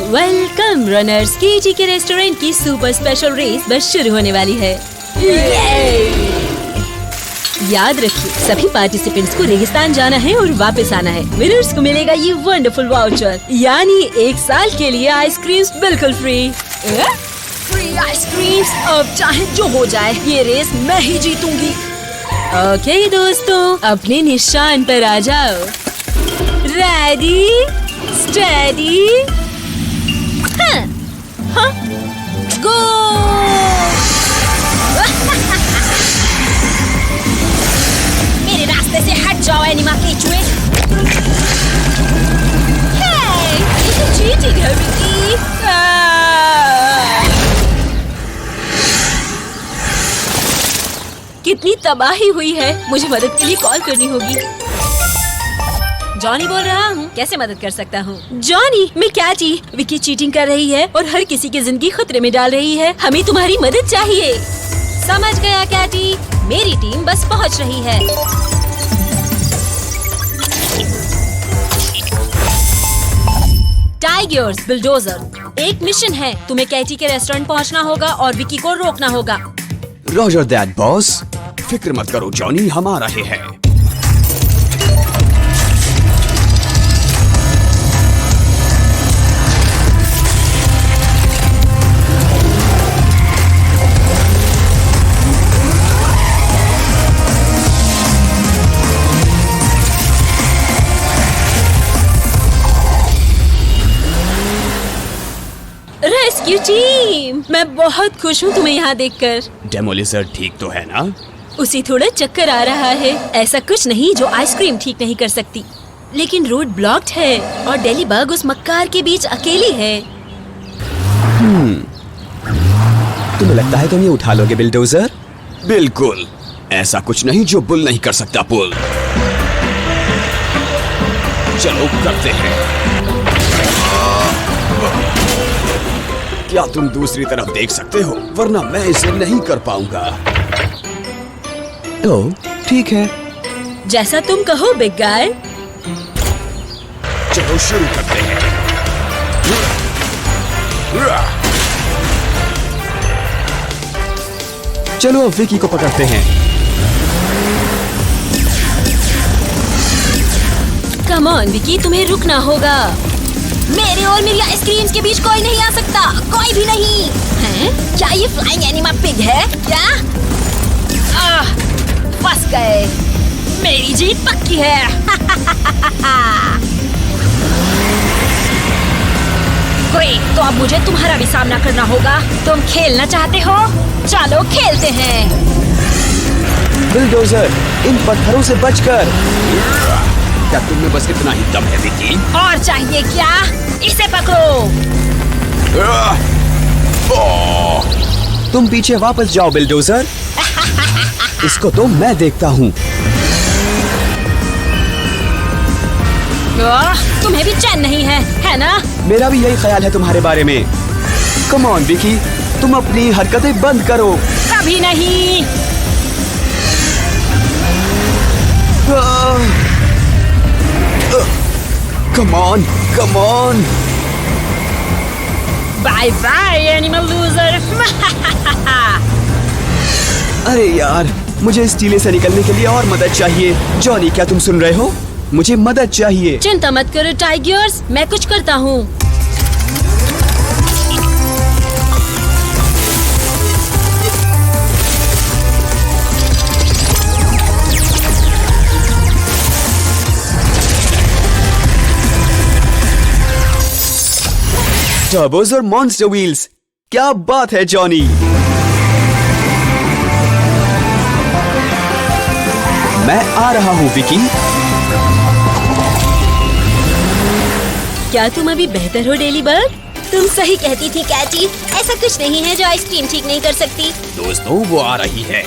Welcome runners. केटी के restaurant की super special race बस शुरू होने वाली है। याद रखिए, सभी पार्टिसिपेंट्स को रेगिस्तान जाना है और वापस आना है। विनर्स को मिलेगा ये वंडरफुल वाउचर, यानी 1 साल के लिए आइसक्रीम्स बिल्कुल फ्री। Free ice creams. अब चाहे जो हो जाए, ये रेस मैं ही जीतूंगी। ओके दोस्तों, अपने निशान पर आ जाओ। रेडी, स्टेडी, गो। मेरे रास्ते से हट जाओ एनिमा केचुए। ये तो चीटिंग है विकी। कितनी तबाही हुई है, मुझे मदद के लिए कॉल करनी होगी। जॉनी बोल रहा हूँ, कैसे मदद कर सकता हूँ? जॉनी, मैं कैटी। विकी चीटिंग कर रही है और हर किसी की जिंदगी खतरे में डाल रही है। हमें तुम्हारी मदद चाहिए। समझ गया कैटी, मेरी टीम बस पहुँच रही है। टाइगर्स बुलडोजर, एक मिशन है। तुम्हें कैटी के रेस्टोरेंट पहुँचना होगा और विकी को रोकना होगा। Roger that boss. फिक्र मत करो जॉनी, हम आ रहे हैं। रेस्क्यू टीम, मैं बहुत खुश हूँ तुम्हें यहाँ देखकर। डेमोलिजर ठीक तो है ना? उसे थोड़ा चक्कर आ रहा है। ऐसा कुछ नहीं जो आइसक्रीम ठीक नहीं कर सकती, लेकिन रोड ब्लॉक्ड है और डेली बग उस मक्कार के बीच अकेली है। तुम्हें लगता है तुम ये उठा लोगे बिल्डोजर? बिल्कुल, ऐसा कुछ नहीं जो बुल नहीं कर सकता पुल। चलो करते हैं। क्या तुम दूसरी तरफ देख सकते हो? वरना मैं इसे नहीं कर पाऊंगा। ओह, ठीक है। जैसा तुम कहो बिग गाय। चलो शुरू करते हैं। चलो अब विकी को पकड़ते हैं। कम ऑन विकी, तुम्हें रुकना होगा। मेरे और मेरी आइसक्रीम्स के बीच कोई नहीं आ सकता, कोई भी नहीं। हैं? क्या ये फ्लाइंग एनिमा पिग है क्या? फंस गए। मेरी जीत पक्की है। ग्रेट, तो अब मुझे तुम्हारा भी सामना करना होगा। तुम खेलना चाहते हो? चलो खेलते हैं। बिल्डोजर, इन पत्थरों से बचकर। क्या तुम में बस इतना ही दम है विकी? और चाहिए क्या? इसे पकड़ो। तुम पीछे वापस जाओ बिल्डोजर। इसको तो मैं देखता हूँ। तुम्हें भी चैन नहीं है ना? मेरा भी यही ख्याल है तुम्हारे बारे में। कम ऑन विकी, तुम अपनी हरकतें बंद करो। कभी नहीं। Come on, come on. Bye bye animal loser. अरे यार, मुझे इस टीले से निकलने के लिए और मदद चाहिए। जॉनी, क्या तुम सुन रहे हो? मुझे मदद चाहिए। चिंता मत करो टाइगर्स, मैं कुछ करता हूँ। टर्बोस और मॉन्स्टर व्हील्स, क्या बात है जॉनी। मैं आ रहा हूँ विकी। क्या तुम अभी बेहतर हो डेली बग? तुम सही कहती थी कैटी, ऐसा कुछ नहीं है जो आइसक्रीम ठीक नहीं कर सकती। दोस्तों, वो आ रही है।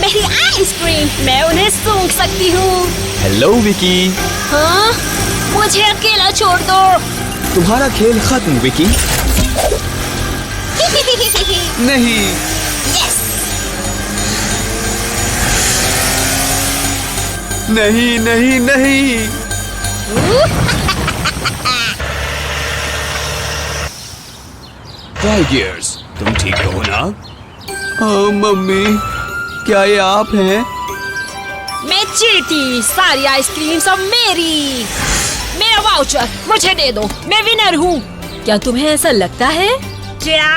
मेरी आइसक्रीम, मैं उन्हें सूंघ सकती हूँ। हेलो विकी। हाँ? मुझे अकेला छोड़ दो। तुम्हारा खेल खत्म विकी। नहीं। यस। नहीं नहीं नहीं। टाइगर्स, तुम ठीक तो हो ना? हाँ मम्मी, क्या ये आप हैं? मैं चीटी, सारी आइसक्रीम सब मेरी। मेरा वाउचर मुझे दे दो, मैं विनर हूँ। क्या तुम्हें ऐसा लगता है? क्या?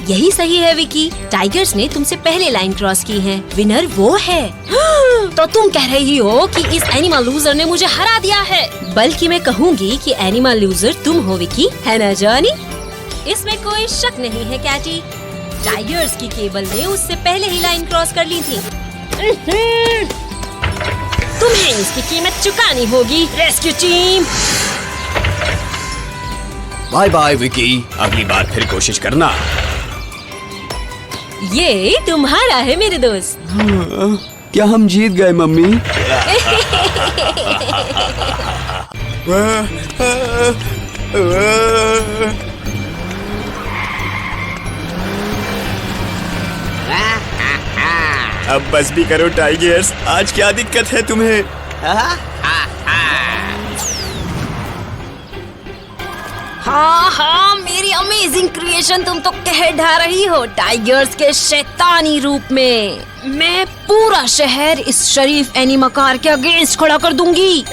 यही सही है विकी, टाइगर्स ने तुमसे पहले लाइन क्रॉस की है। विनर वो है। तो तुम कह रही हो कि इस एनिमल लूजर ने मुझे हरा दिया है? बल्कि मैं कहूँगी कि एनिमल लूजर तुम हो विकी, है ना जॉनी? इसमें कोई शक नहीं है कैटी। टाइगर्स की केबल ने उससे पहले ही लाइन क्रॉस कर ली थी। तुम्हें इसकी कीमत चुकानी होगी, rescue team. Bye bye Vicky, अगली बार फिर कोशिश करना। ये तुम्हारा है मेरे दोस्त। क्या हम जीत गए मम्मी? अब बस भी करो टाइगर्स, आज क्या दिक्कत है तुम्हें? हाँ, मेरी अमेजिंग क्रिएशन तुम तो कह ढा रही हो टाइगर्स के शैतानी रूप में। मैं पूरा शहर इस शरीफ एनिमकार के अगेंस्ट खड़ा कर दूंगी।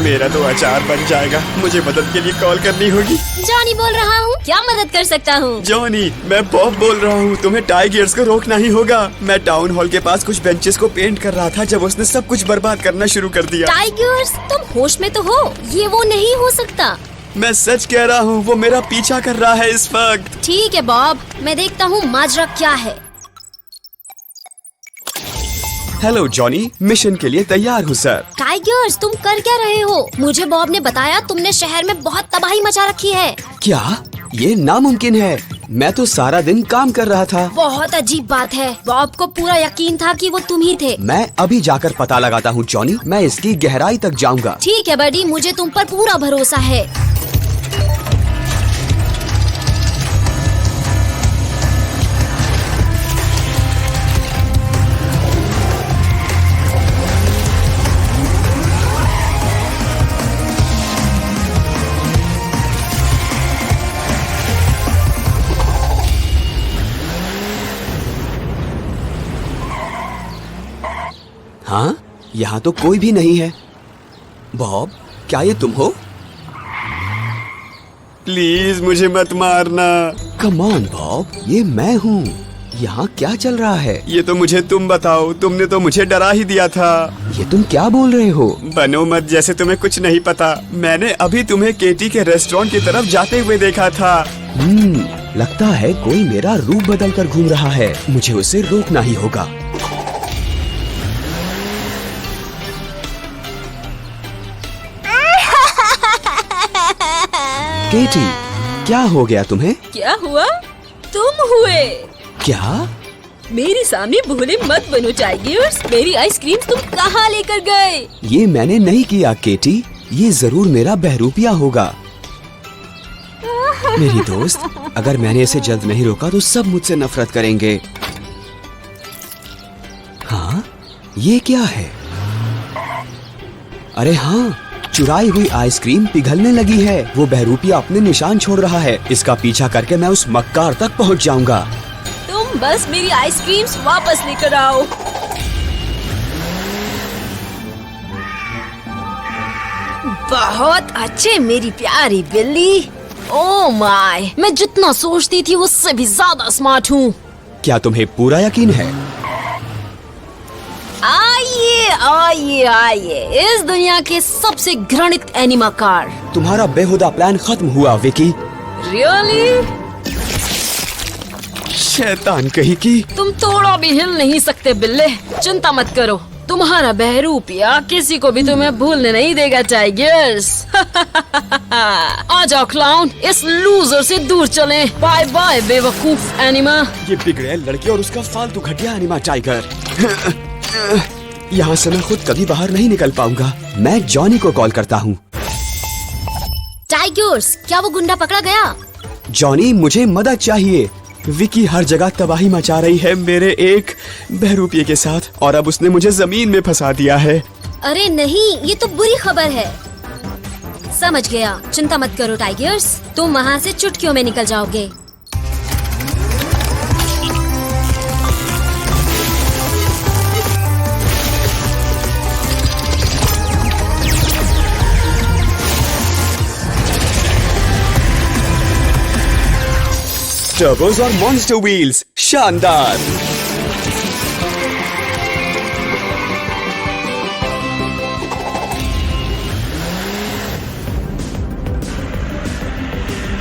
मेरा तो अचार बन जाएगा। मुझे मदद के लिए कॉल करनी होगी। जॉनी बोल रहा हूँ, क्या मदद कर सकता हूँ? जॉनी, मैं बॉब बोल रहा हूँ। तुम्हें टाइगर्स को रोकना ही होगा। मैं टाउन हॉल के पास कुछ बेंचेस को पेंट कर रहा था जब उसने सब कुछ बर्बाद करना शुरू कर दिया। टाइगर्स, तुम होश में तो हो? ये वो नहीं हो सकता। मैं सच कह रहा हूँ, वो मेरा पीछा कर रहा है इस वक्त। ठीक है बॉब, मैं देखता हूँ माजरा क्या है। हेलो जॉनी, मिशन के लिए तैयार हूँ सर। टाइगर्स, तुम कर क्या रहे हो? मुझे बॉब ने बताया तुमने शहर में बहुत तबाही मचा रखी है। क्या? ये नामुमकिन है। मैं तो सारा दिन काम कर रहा था। बहुत अजीब बात है। बॉब को पूरा यकीन था कि वो तुम ही थे। मैं अभी जाकर पता लगाता हूँ जॉनी, मैं इसकी गहराई तक जाऊँगा। ठीक है बडी, मुझे तुम पर पूरा भरोसा है। हाँ, यहाँ तो कोई भी नहीं है। बॉब, क्या ये तुम हो? प्लीज मुझे मत मारना। कम ऑन बॉब, ये मैं हूँ। यहाँ क्या चल रहा है? ये तो मुझे तुम बताओ, तुमने तो मुझे डरा ही दिया था। ये तुम क्या बोल रहे हो? बनो मत जैसे तुम्हें कुछ नहीं पता। मैंने अभी तुम्हें केटी के रेस्टोरेंट की तरफ जाते हुए देखा था। लगता है कोई मेरा रूप बदल कर घूम रहा है। मुझे उसे रोकना ही होगा। केटी, क्या हो गया तुम्हें? क्या हुआ? तुम हुए। क्या? मेरे सामने भोले मत बनो टाइगर्स। मेरी आइसक्रीम तुम कहाँ लेकर गए? ये मैंने नहीं किया केटी, ये जरूर मेरा बहरूपिया होगा। मेरी दोस्त, अगर मैंने इसे जल्द नहीं रोका तो सब मुझसे नफरत करेंगे। हाँ, ये क्या है? अरे हाँ, चुराई हुई आइसक्रीम पिघलने लगी है। वो बहरूपिया अपने निशान छोड़ रहा है। इसका पीछा करके मैं उस मक्कार तक पहुंच जाऊंगा। तुम बस मेरी आइसक्रीम्स वापस लेकर आओ। बहुत अच्छे मेरी प्यारी बिल्ली। ओह माय, मैं जितना सोचती थी उससे भी ज्यादा स्मार्ट हूँ। क्या तुम्हें पूरा यकीन है? आइए आइए आइए, इस दुनिया के सबसे घृणित एनिमाकार। तुम्हारा बेहुदा प्लान खत्म हुआ विकी। रियली? शैतान कहीं की। तुम थोड़ा भी हिल नहीं सकते बिल्ले। चिंता मत करो, तुम्हारा बहरूपिया किसी को भी तुम्हें भूलने नहीं देगा टाइगर्स। आ जाओ क्लाउन, इस लूजर से दूर चलें। बाय बाय बेवकूफ एनिमा। ये बिगड़े लड़के और उसका फालतू घटिया एनिमा टाइगर। यहाँ से मैं खुद कभी बाहर नहीं निकल पाऊंगा। मैं जॉनी को कॉल करता हूँ। टाइगर्स, क्या वो गुंडा पकड़ा गया? जॉनी, मुझे मदद चाहिए। विकी हर जगह तबाही मचा रही है मेरे एक बहरूपिये के साथ, और अब उसने मुझे जमीन में फंसा दिया है। अरे नहीं, ये तो बुरी खबर है। समझ गया। चिंता मत करो टाइगर्स, तुम वहाँ से चुटकियों में निकल जाओगे। टर्बोस और मॉन्स्टर व्हील्स, शानदार।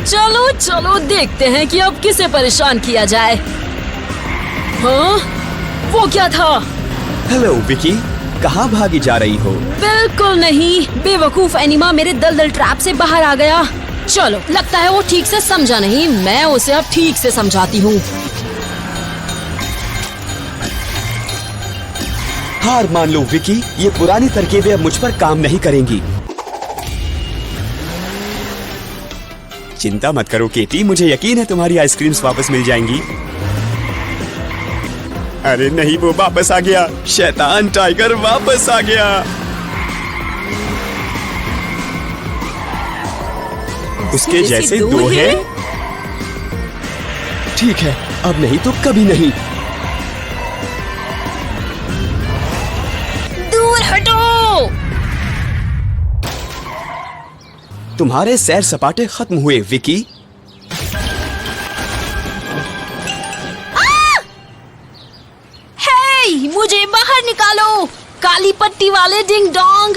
चलो चलो देखते हैं कि अब किसे परेशान किया जाए। हाँ? वो क्या था? हेलो विकी, कहाँ भागी जा रही हो? बिल्कुल नहीं, बेवकूफ एनिमा मेरे दलदल ट्रैप से बाहर आ गया। चलो, लगता है वो ठीक से समझा नहीं, मैं उसे अब ठीक से समझाती हूँ। हार मान लो विकी, ये पुरानी तरकीबें अब मुझ पर काम नहीं करेंगी। चिंता मत करो केटी, मुझे यकीन है तुम्हारी आइसक्रीम्स वापस मिल जाएंगी। अरे नहीं, वो वापस आ गया। शैतान टाइगर वापस आ गया। उसके जैसे दो हैं? ठीक है, अब नहीं तो कभी नहीं। दूर हटो। तुम्हारे सैर सपाटे खत्म हुए विकी। हे, मुझे बाहर निकालो, काली पट्टी वाले डिंग डोंग।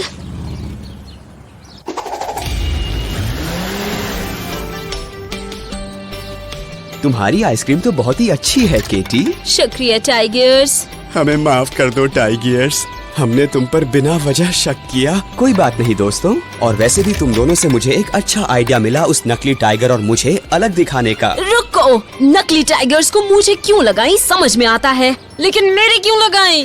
तुम्हारी आइसक्रीम तो बहुत ही अच्छी है केटी। शुक्रिया टाइगर्स। हमें माफ कर दो टाइगर्स, हमने तुम पर बिना वजह शक किया। कोई बात नहीं दोस्तों, और वैसे भी तुम दोनों से मुझे एक अच्छा आइडिया मिला उस नकली टाइगर और मुझे अलग दिखाने का। रुको, नकली टाइगर्स को मुझे क्यों लगाई समझ में आता है, लेकिन मेरे क्यों लगाई?